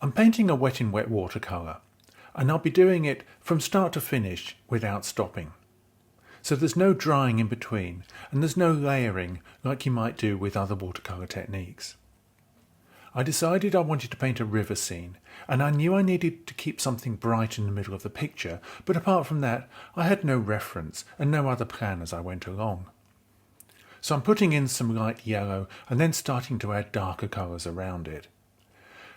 I'm painting a wet in wet watercolour, and I'll be doing it from start to finish without stopping. So there's no drying in between, and there's no layering like you might do with other watercolour techniques. I decided I wanted to paint a river scene, and I knew I needed to keep something bright in the middle of the picture, but apart from that, I had no reference and no other plan as I went along. So I'm putting in some light yellow and then starting to add darker colours around it.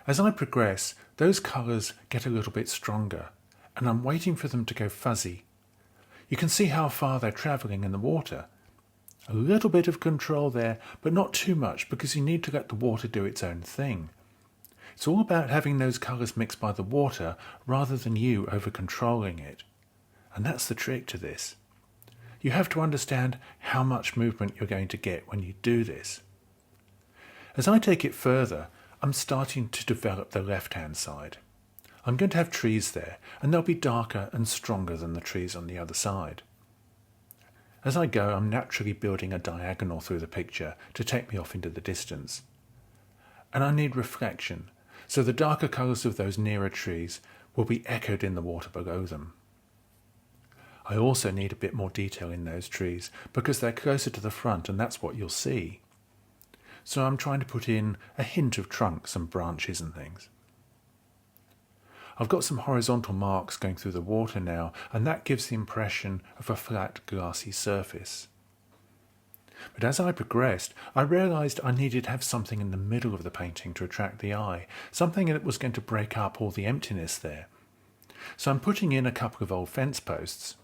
As I progress, those colours get a little bit stronger, and I'm waiting for them to go fuzzy. You can see how far they're travelling in the water. A little bit of control there, but not too much because you need to let the water do its own thing. It's all about having those colours mixed by the water rather than you over-controlling it. And that's the trick to this. You have to understand how much movement you're going to get when you do this. As I take it further, I'm starting to develop the left-hand side. I'm going to have trees there, and they'll be darker and stronger than the trees on the other side. As I go, I'm naturally building a diagonal through the picture to take me off into the distance. And I need reflection, so the darker colours of those nearer trees will be echoed in the water below them. I also need a bit more detail in those trees because they're closer to the front and that's what you'll see. So I'm trying to put in a hint of trunks and branches and things. I've got some horizontal marks going through the water now, and that gives the impression of a flat, glassy surface. But as I progressed, I realised I needed to have something in the middle of the painting to attract the eye, something that was going to break up all the emptiness there. So I'm putting in a couple of old fence posts.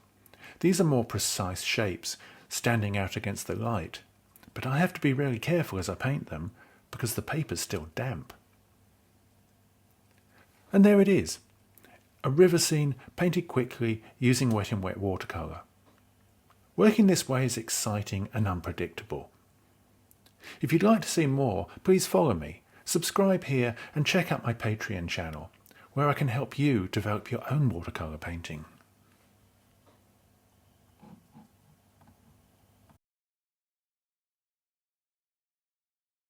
These are more precise shapes, standing out against the light, but I have to be really careful as I paint them, because the paper's still damp. And there it is. A river scene painted quickly using wet in wet watercolour. Working this way is exciting and unpredictable. If you'd like to see more, please follow me, subscribe here and check out my Patreon channel, where I can help you develop your own watercolour painting.